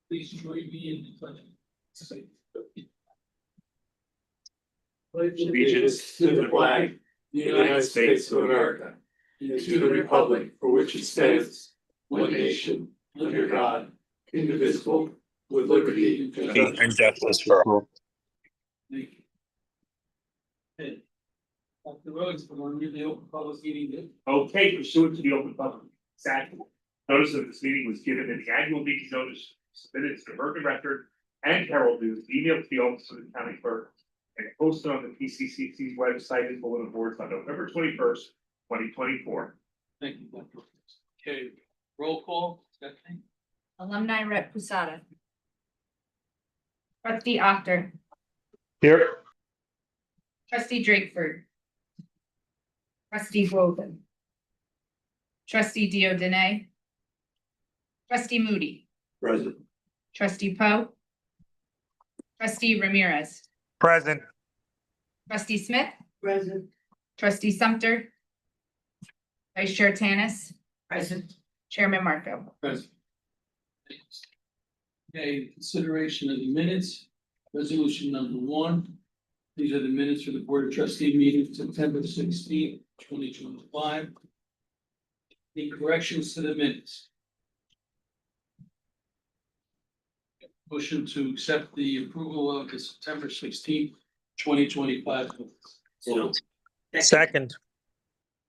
Please join me in the pledge. Allegiance to the flag of the United States of America, and to the republic for which it stands, one nation, under God, indivisible, with liberty and justice for all. Thank you. Okay. Dr. Rhodes, we're going to read the open public meeting. Okay, pursuant to the Open Public Act, notice of this meeting was given in the annual meeting notice submitted to the Bergen Record and Herald News, emailed to the office of the county clerk, and posted on the PCCC's website and bulletin boards on November 21st, 2024. Thank you, Dr. Rhodes. Okay, roll call, Stephanie. Alumni Rep Pusada. Trustee Octor. Here. Trustee Drakeford. Trustee Woven. Trustee Diodene. Trustee Moody. Present. Trustee Poe. Trustee Ramirez. Present. Trustee Smith. Present. Trustee Sumter. Vice Chair Tanis. Present. Chairman Marco. Present. Okay, consideration of the minutes, resolution number 1. These are the minutes for the Board of Trustee meeting September 16th, 2025. Any corrections to the minutes? Motion to accept the approval of the September 16th, 2025 minutes. So. Second.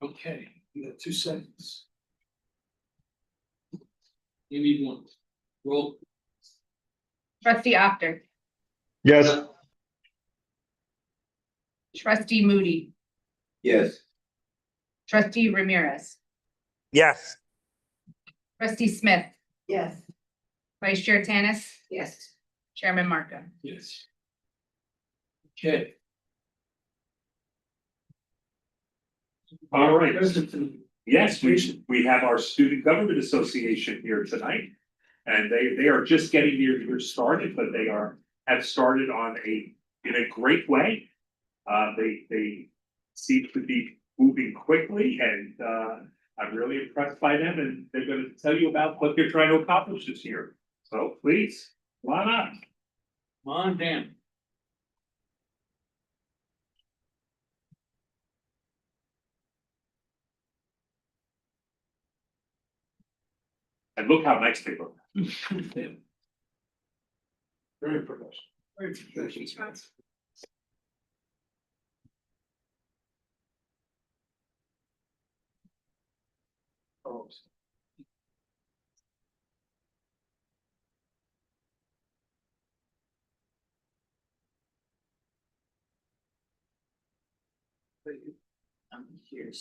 Okay, you got 2 seconds. You need 1. Roll. Trustee Octor. Yes. Trustee Moody. Yes. Trustee Ramirez. Yes. Trustee Smith. Yes. Vice Chair Tanis. Yes. Chairman Marco. Yes. Okay. All right. Yes, we have our Student Government Association here tonight. And they are just getting their year started, but they have started in a great way. They seem to be moving quickly, and I'm really impressed by them, and they're going to tell you about what they're trying to accomplish this year. So please, why not? Come on, Dan. And look how nice they look. Very professional. Very professional. Oh. I'm here.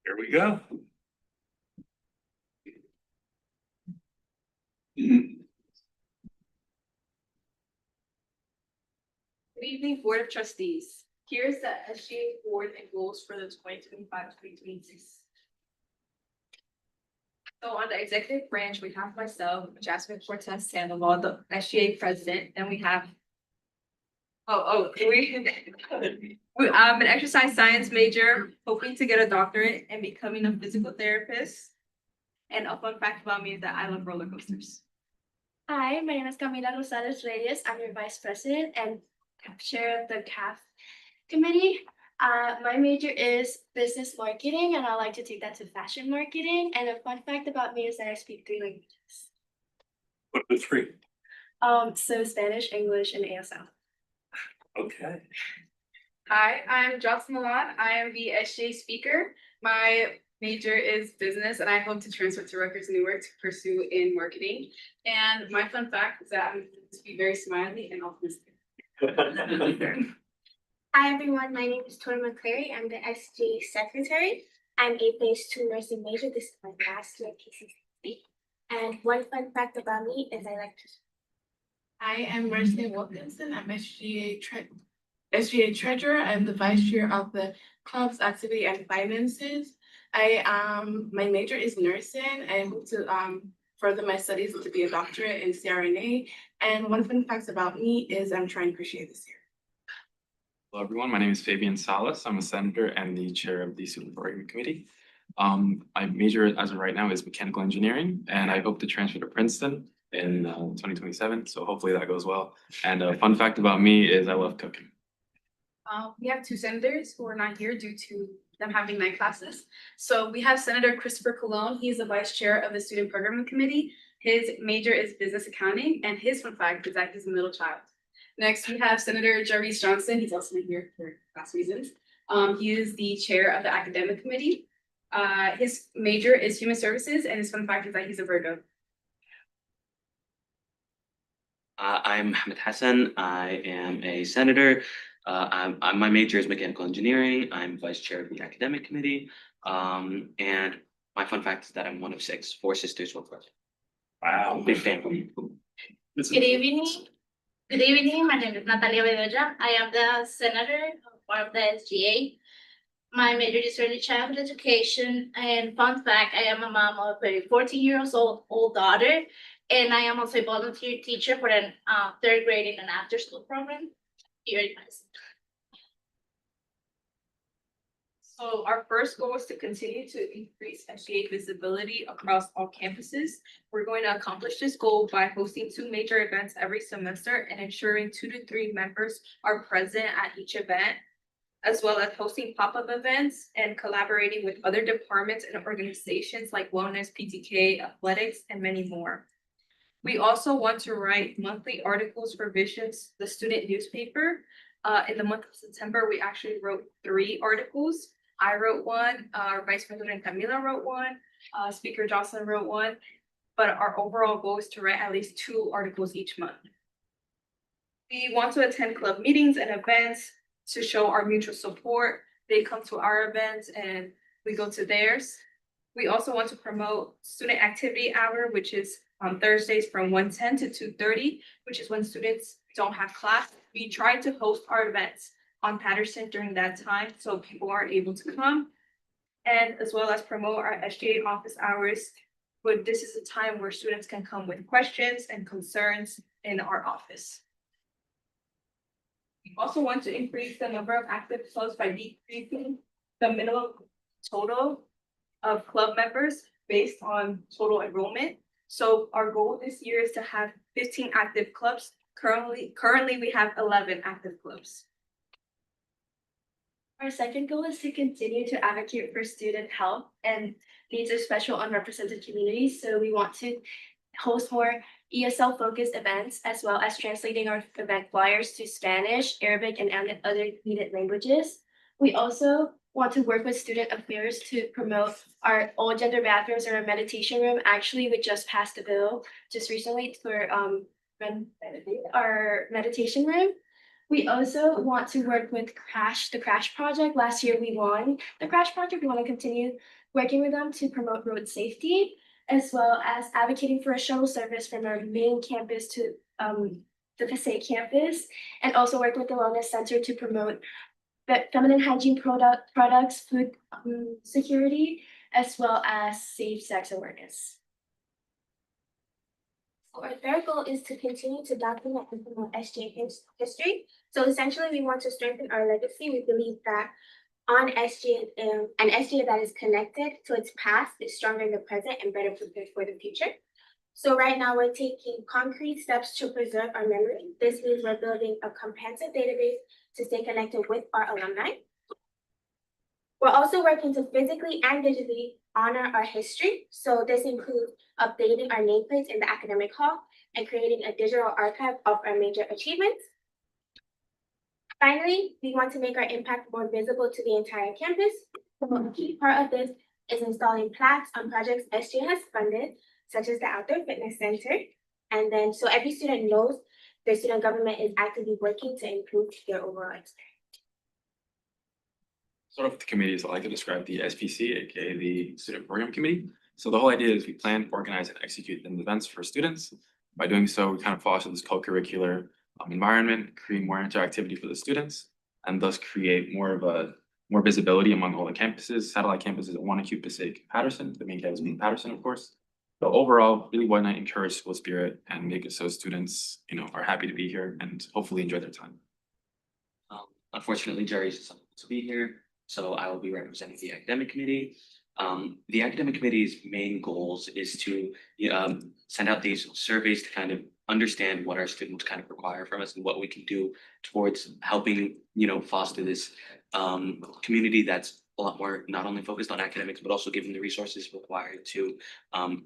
Here we go. Good evening, Board of Trustees. Here's the SGA board and goals for the 2025-2026. So on the executive branch, we have myself, Jasmine Cortez Sandoval, the SGA president, and we have I'm an exercise science major, hoping to get a doctorate and becoming a physical therapist. And a fun fact about me is that I love roller coasters. Hi, my name is Camila Rosales Reyes. I'm your vice president and chair of the CAF committee. My major is business marketing, and I like to take that to fashion marketing. And a fun fact about me is that I speak 3 languages. What are the 3? So Spanish, English, and ASL. Okay. Hi, I'm Jocelyn Milan. I am the SJ speaker. My major is business and I hope to transfer to Rutgers Newark to pursue in marketing. And my fun fact is that I'm going to be very smiley and optimistic. Hi everyone, my name is Tori McCleary. I'm the SG secretary. I'm a phase 2 nursing major. This is my last year at PCCC. And one fun fact about me is I like to. I am Mercy Wilkinson. I'm SGA treasurer. I'm the vice chair of the club's activity and finances. My major is nursing. I hope to further my studies to be a doctorate in CRNA. And one fun fact about me is I'm trying to appreciate this year. Hello, everyone. My name is Fabian Salas. I'm a senator and the chair of the student program committee. My major as of right now is mechanical engineering, and I hope to transfer to Princeton in 2027. So hopefully that goes well. And a fun fact about me is I love cooking. We have two senators who are not here due to them having night classes. So we have Senator Christopher Colon. He's the vice chair of the student program committee. His major is business accounting, and his fun fact is that he's a middle child. Next, we have Senator Jarvis Johnson. He's also here for class reasons. He is the chair of the academic committee. His major is human services, and his fun fact is that he's a Virgo. I'm Mohammed Hassan. I am a senator. My major is mechanical engineering. I'm vice chair of the academic committee. And my fun fact is that I'm one of 6, 4 sisters, 1 brother. Wow. Big family. Good evening. Good evening. My name is Natalia Bedoya. I am the senator of the SGA. My major is early childhood education. And fun fact, I am a mom of a 14-year-old daughter. And I am also a volunteer teacher for an 3rd grade in an after-school program here in Madison. So our first goal is to continue to increase SGA visibility across all campuses. We're going to accomplish this goal by hosting 2 major events every semester and ensuring 2 to 3 members are present at each event, as well as hosting pop-up events and collaborating with other departments and organizations like wellness, PTK, athletics, and many more. We also want to write monthly articles for Visions, the student newspaper. In the month of September, we actually wrote 3 articles. I wrote one, our Vice President Camila wrote one, Speaker Jocelyn wrote one, but our overall goal is to write at least 2 articles each month. We want to attend club meetings and events to show our mutual support. They come to our events and we go to theirs. We also want to promote student activity hour, which is on Thursdays from 1:10 to 2:30, which is when students don't have class. We try to host our events on Patterson during that time, so people are able to come. And as well as promote our SGA office hours, but this is a time where students can come with questions and concerns in our office. We also want to increase the number of active clubs by decreasing the minimum total of club members based on total enrollment. So our goal this year is to have 15 active clubs. Currently we have 11 active clubs. Our second goal is to continue to advocate for student health and needs of special unrepresented communities. So we want to host more ESL focused events, as well as translating our event flyers to Spanish, Arabic, and other needed languages. We also want to work with student affairs to promote our all gender bathrooms or our meditation room. Actually, we just passed a bill just recently for our meditation room. We also want to work with the Crash Project. Last year we won the Crash Project. We want to continue working with them to promote road safety, as well as advocating for a shuttle service from our main campus to the Passaic campus, and also work with the Wellness Center to promote feminine hygiene products, food security, as well as safe sex awareness. Our third goal is to continue to document and promote SJ history. So essentially, we want to strengthen our legacy. We believe that on SJ, an SJ that is connected to its past is stronger in the present and better prepared for the future. So right now, we're taking concrete steps to preserve our memory. This means we're building a comprehensive database to stay connected with our alumni. We're also working to physically and digitally honor our history. So this includes updating our nameplates in the academic hall and creating a digital archive of our major achievements. Finally, we want to make our impact more visible to the entire campus. A key part of this is installing plaques on projects SJ has funded, such as the Outdoor Fitness Center. And then so every student knows their student government is actively working to improve their overall experience. Sort of the committees, I like to describe the SPC, aka the Student Program Committee. So the whole idea is we plan, organize, and execute the events for students. By doing so, we kind of foster this co-curricular environment, create more interactivity for the students, and thus create more visibility among all the campuses, satellite campuses at Wanacue, Passaic, Patterson, the main campus being Patterson, of course. So overall, really want to encourage school spirit and make it so students, are happy to be here and hopefully enjoy their time. Unfortunately, Jerry's unable to be here, so I will be representing the academic committee. The academic committee's main goals is to send out these surveys to kind of understand what our students kind of require from us and what we can do towards helping, foster this community that's a lot more not only focused on academics, but also giving the resources required to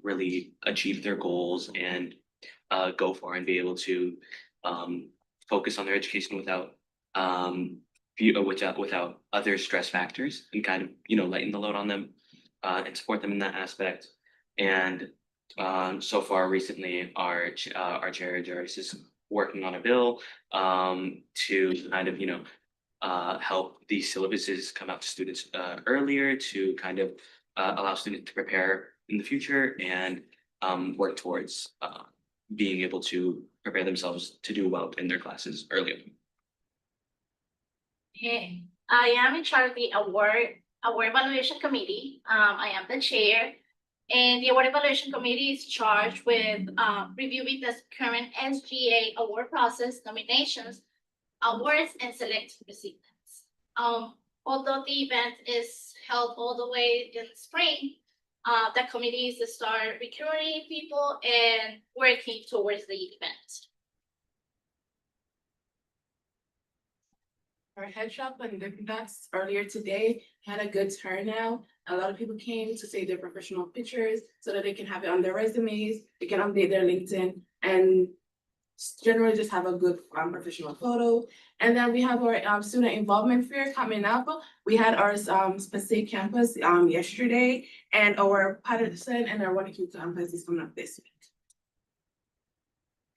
really achieve their goals and go for and be able to focus on their education without other stress factors and kind of lighten the load on them and support them in that aspect. And so far recently, our chair Joyce is working on a bill to kind of help these syllabuses come out to students earlier to kind of allow students to prepare in the future and work towards being able to prepare themselves to do well in their classes earlier. I am in charge of the award evaluation committee. I am the chair. And the award evaluation committee is charged with reviewing the current SGA award process, nominations, awards, and select recipients. Although the event is held all the way in spring, the committee is to start recruiting people and working towards the event. Our head shop and Dippin' Dots earlier today had a good turnout. A lot of people came to say their professional pictures so that they can have it on their resumes, they can update their LinkedIn, and generally just have a good professional photo. And then we have our student involvement fair coming up. We had our Passaic campus yesterday, and our Patterson and our Wanacue campus is coming up this week.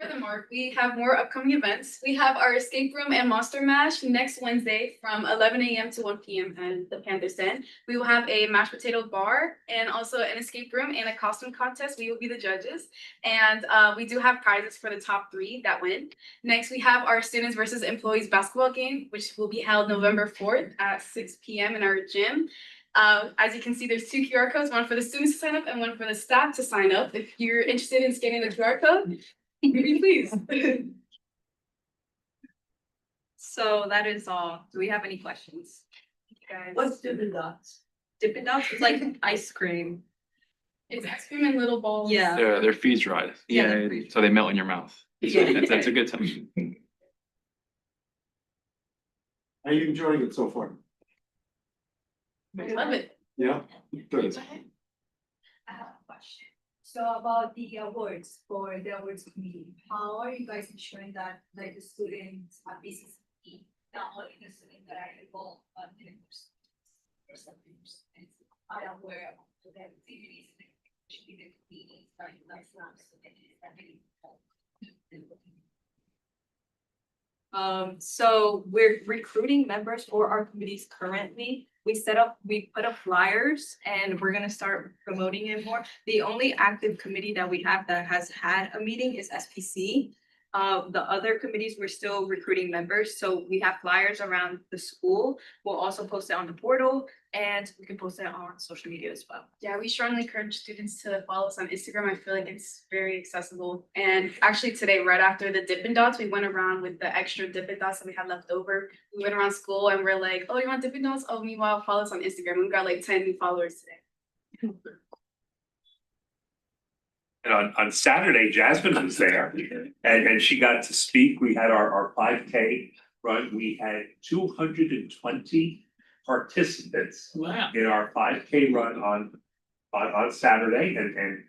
Furthermore, we have more upcoming events. We have our escape room and monster mash next Wednesday from 11 a.m. to 1 p.m. at the Panthers Den. We will have a mashed potato bar and also an escape room and a costume contest. We will be the judges. And we do have prizes for the top 3 that win. Next, we have our students versus employees basketball game, which will be held November 4th at 6 p.m. in our gym. As you can see, there's 2 QR codes, one for the students to sign up and one for the staff to sign up. If you're interested in scanning the QR code, maybe please. So that is all. Do we have any questions? Guys? What's Dippin' Dots? Dippin' Dots is like ice cream. It's ice cream in little balls. Yeah. They're freeze dried. Yeah, they're freeze-dried. So they melt in your mouth. It's a good time. Are you enjoying it so far? I love it. Yeah, good. I have a question. So about the awards for the awards committee, how are you guys ensuring that like the students at PCCC, not only the students that are involved, but the students are aware of the activities that should be the committee, like that's not So we're recruiting members for our committees currently. We put up flyers and we're gonna start promoting it more. The only active committee that we have that has had a meeting is SPC. The other committees, we're still recruiting members, so we have flyers around the school. We'll also post it on the portal and we can post it on social media as well. Yeah, we strongly encourage students to follow us on Instagram. I feel like it's very accessible. And actually today, right after the Dippin' Dots, we went around with the extra Dippin' Dots that we had left over. We went around school and we're like, oh, you want Dippin' Dots? Oh, meanwhile, follow us on Instagram. We got like 10 new followers today. And on Saturday, Jasmine was there and she got to speak. We had our 5K run. We had 220 participants Wow. in our 5K run on Saturday, and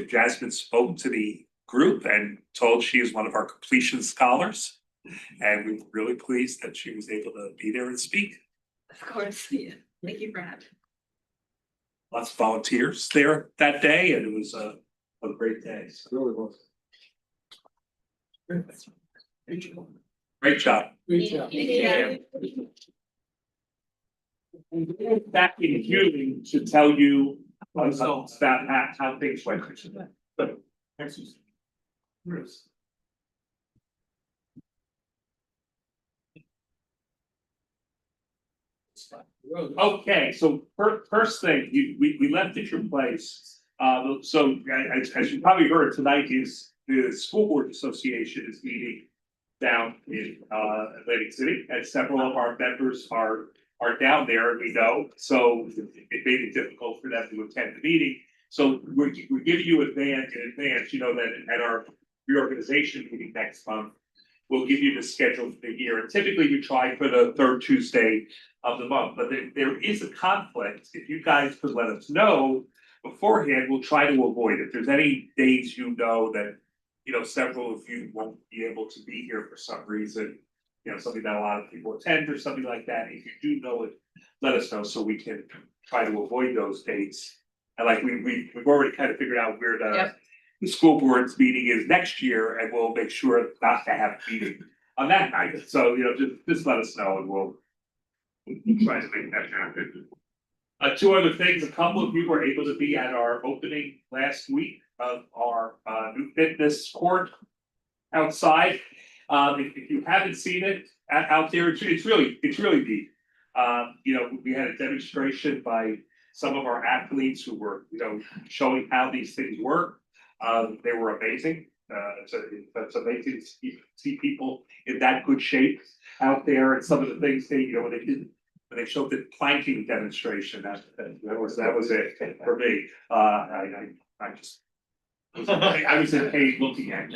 Jasmine spoke to the group and told she is one of our completion scholars. And we're really pleased that she was able to be there and speak. Of course, yeah. Thank you for having. Lots of volunteers there that day, and it was a great day. So it really was. Great job. Great job. Yeah. Back in June to tell you about how things went. But, excuse me. Bruce. Okay, so first thing, we left at your place. So as you probably heard tonight is the School Board Association is meeting down in Atlantic City, and several of our members are down there, we know. So it made it difficult for them to attend the meeting. So we're giving you in advance, you know, that at our reorganization meeting next month, we'll give you the schedule for the year. And typically we try for the third Tuesday of the month, but there is a conflict. If you guys could let us know beforehand, we'll try to avoid it. If there's any days you know that, you know, several of you won't be able to be here for some reason, you know, something that a lot of people attend or something like that. If you do know it, let us know so we can try to avoid those dates. And like we've already kind of figured out where the school board's meeting is next year, and we'll make sure not to have a meeting on that night. So, you know, just let us know and we'll try to make that happen. Two other things, a couple of you were able to be at our opening last week of our new fitness court outside. If you haven't seen it out there, it's really neat. You know, we had a demonstration by some of our athletes who were, you know, showing how these things work. They were amazing. It's amazing to see people in that good shape out there, and some of the things they, you know, when they showed the planking demonstration, that was it for me. I was in pain looking at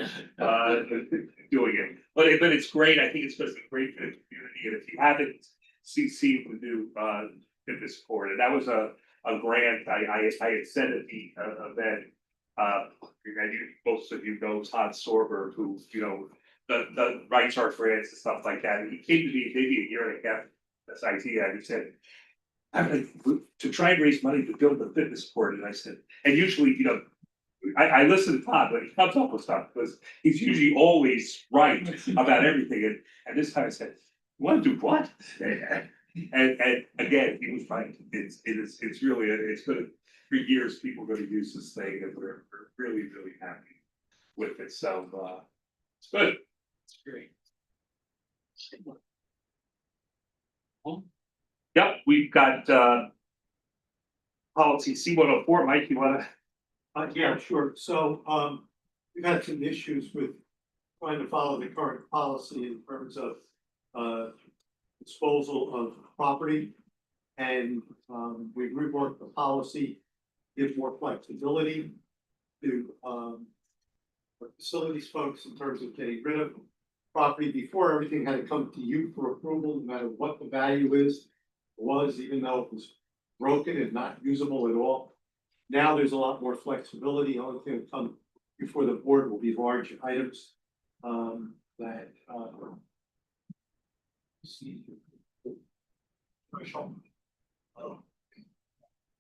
doing it, but it's great. I think it's going to be great for the community. And if you haven't seen the new fitness court, and that was a grant I had said at the event. Most of you know Todd Sorber, who, you know, the writes our grants and stuff like that. And he came to me maybe a year and a half this idea, and he said, I'm like, to try and raise money to build a fitness court. And I said, and usually, you know, I listen to Todd when he comes up with stuff, because he's usually always right about everything. And this time I said, you want to do what? And again, he was right. It's really, it's good. For years, people are going to use this thing, and we're really happy with it. So it's good. It's great. Yep, we've got policy C-104. Mike, you want to? Yeah, sure. So we've had some issues with trying to follow the current policy in terms of disposal of property. And we've reworked the policy, give more flexibility to the facilities folks in terms of getting rid of property. Before, everything had to come to you for approval, no matter what the value was, even though it was broken and not usable at all. Now there's a lot more flexibility. The only thing that come before the board will be large items that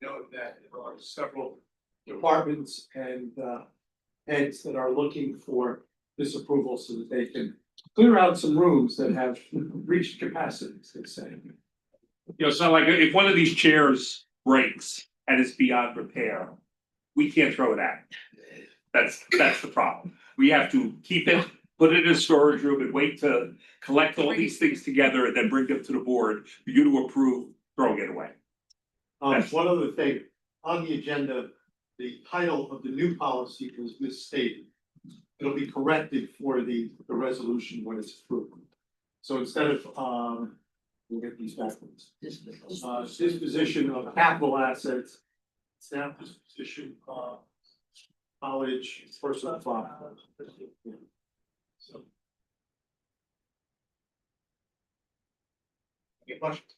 note that there are several departments and heads that are looking for this approval so that they can clear out some rooms that have reached capacity, as they say. You know, so like if one of these chairs breaks and it's beyond repair, we can't throw it out. That's the problem. We have to keep it, put it in a storage room, and wait to collect all these things together and then bring them to the board for you to approve throwing it away. One other thing, on the agenda, the title of the new policy was misstated. It'll be corrected for the resolution when it's approved. So instead of, we'll get these backwards. Disposition of capital assets, it's now disposition of college, personal property. So. Any questions?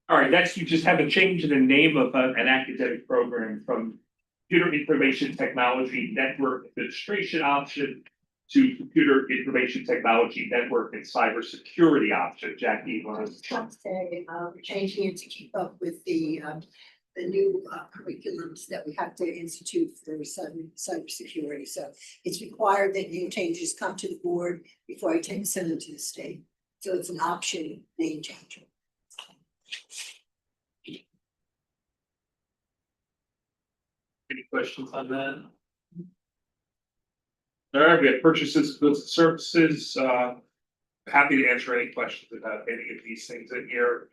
All right, next you just have a change in the name of an academic program from Computer Information Technology Network Administration option to computer information technology, network and cybersecurity option. Jackie, you want to? Say, we're changing it to keep up with the new curriculums that we have to institute for cybersecurity. So it's required that new changes come to the board before I send them to the state. So it's an option name change. Any questions on that? All right, we have purchases, goods and services. Happy to answer any questions about any of these things in here.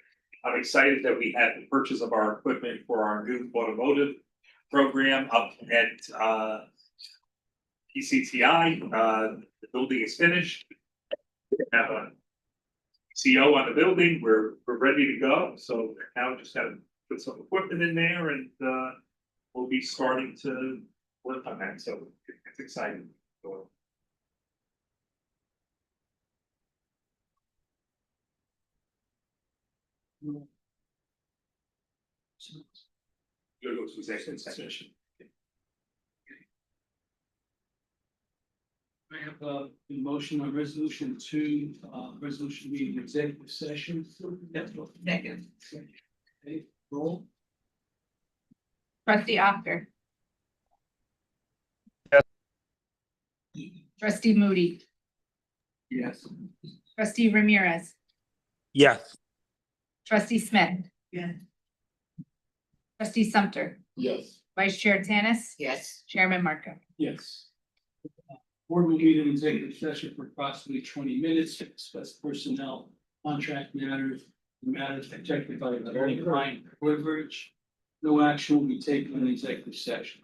I'm excited that we had the purchase of our equipment for our new automotive program up at PCTI. The building is finished. We have a CO on the building. We're ready to go. So now just gotta put some equipment in there and we'll be starting to work on that. So it's exciting. Go to executive session. I have a motion on resolution 2, resolution meeting executive session. Second. Okay, roll. Trustee Oscar. Yes. Trustee Moody. Yes. Trustee Ramirez. Yes. Trustee Smith. Yeah. Trustee Sumter. Yes. Vice Chair Tanis. Yes. Chairman Marco. Yes. Board will meet in executive session for approximately 20 minutes to discuss personnel, contract matters, matters protected by the attorney-client privilege. No action will be taken in executive session.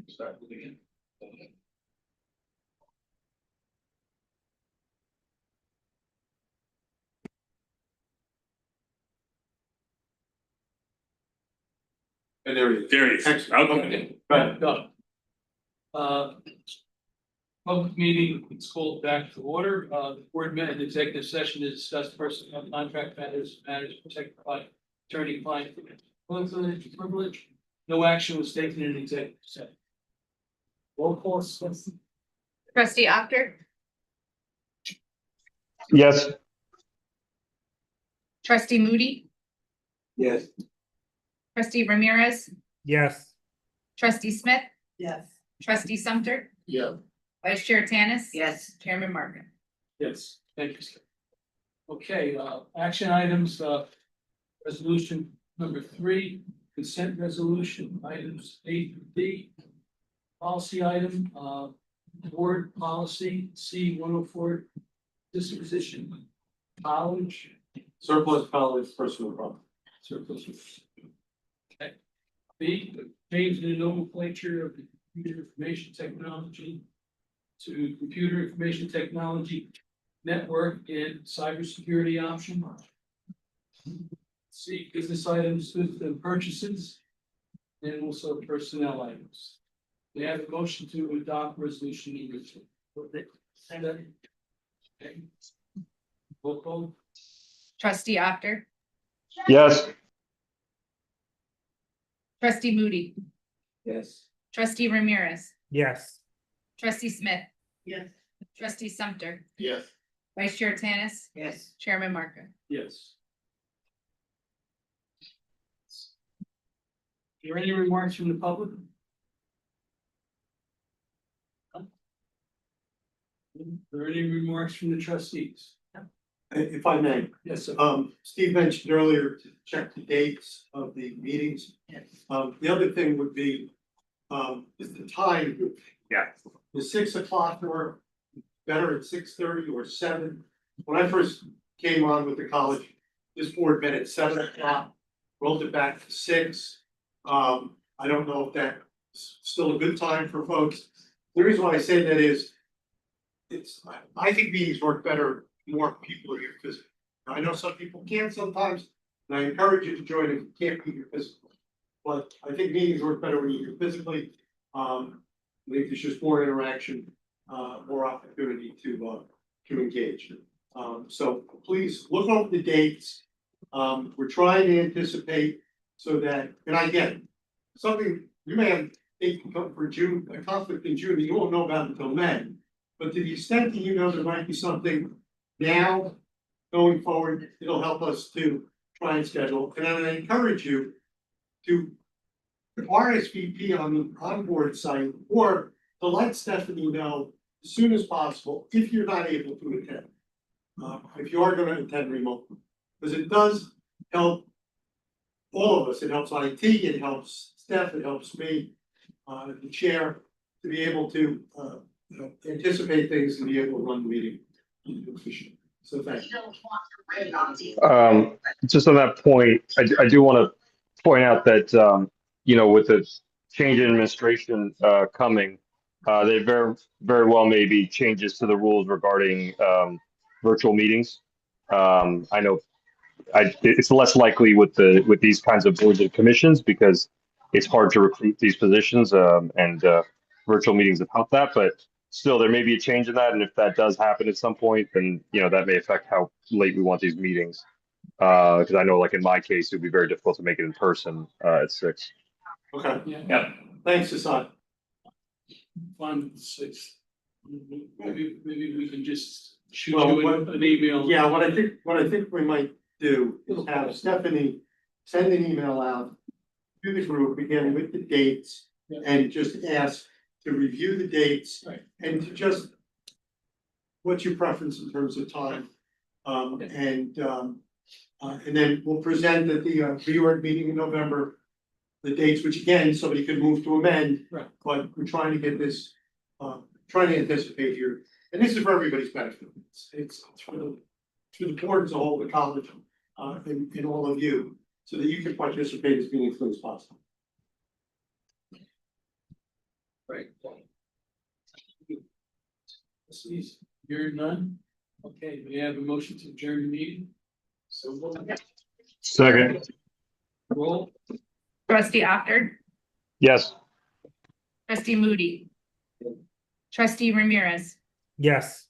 Start with again. And there it is. There it is. Excellent. Okay. Right, go. Public meeting, it's called back to order. The board met in executive session to discuss personnel contract matters protected by attorney-client privilege. No action was taken in executive session. Roll call, Smith. Trustee Actor, Yes. trustee Moody, Yes. trustee Ramirez, Yes. trustee Smith, Yes. trustee Sumter, Yeah. vice chair Tanis. Yes. Chairman Martin. Yes, thank you, sir. Okay, action items, resolution number 3, consent resolution, items A through D. Policy item, board policy C 104, disposition, college, Surplus college personal property. surplus. Okay. B, change the nomenclature of the computer information technology to computer information technology network and cybersecurity option. C, business items, goods and purchases, and also personnel items. They have a motion to adopt resolution number 2. Okay. Roll call. Trustee Actor, Yes. trustee Moody, Yes. trustee Ramirez, Yes. trustee Smith, Yes. trustee Sumter, Yes. vice chair Tanis, Yes. chairman Martin. Yes. Are there any remarks from the public? Are there any remarks from the trustees? If I may, Yes, sir. Steve mentioned earlier to check the dates of the meetings. The other thing would be, is the time, Yeah. is 6 o'clock or better at 6:30 or 7? When I first came on with the college, this board met at 7 o'clock, rolled it back to 6. I don't know if that's still a good time for folks. The reason why I say that is, I think meetings work better, more people are here physically. I know some people can't sometimes, and I encourage you to join if you can't be here physically. But I think meetings work better when you're here physically. I think there's just more interaction, more opportunity to engage. So please look over the dates. We're trying to anticipate so that, and I get it, something you may have come for June, a conflict in June that you won't know about until May. But to the extent that you know there might be something now going forward, it'll help us to try and schedule. And I encourage you to RSVP on the onboard site or to let Stephanie know as soon as possible if you're not able to attend. If you are going to attend remotely, because it does help all of us. It helps IT, it helps Steph, it helps me, the chair, to be able to anticipate things and be able to run the meeting efficiently. So thank you. Just on that point, I do want to point out that, with the change in administration coming, there very well may be changes to the rules regarding virtual meetings. I know it's less likely with these kinds of boards and commissions because it's hard to recruit these positions, and virtual meetings have helped that. But still, there may be a change in that, and if that does happen at some point, then that may affect how late we want these meetings. Because I know, like in my case, it would be very difficult to make it in person at 6. Okay. Yeah. Thanks, Hassan. Fine, 6. Maybe we can just shoot Well, you an email. Yeah, what I think we might do is have Stephanie send an email out to the group, again with the dates, and just ask to review the dates. Right. And to just, what's your preference in terms of time? And then we'll present at the reorg meeting in November, the dates, which again, somebody could move to amend. Right. But we're trying to get this, trying to anticipate here, and this is for everybody's benefit. It's for the board as a whole, the college, and all of you, so that you can participate as meaningfully as possible. Right. Trustees, hearing none. Okay, we have a motion to adjourn the meeting. So Second, roll. Trustee Actor, yes. trustee Moody. Trustee Ramirez, Yes.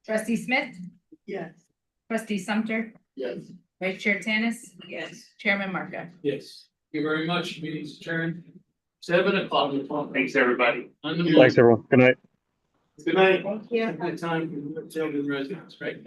trustee Smith, Yes. trustee Sumter, Yes. vice chair Tanis, Yes. chairman Marka. Yes. Thank you very much. Meeting's adjourned. 7 o'clock. Thanks, everybody. On the Thanks, everyone. Good night. Good night. Good time for children residents, right?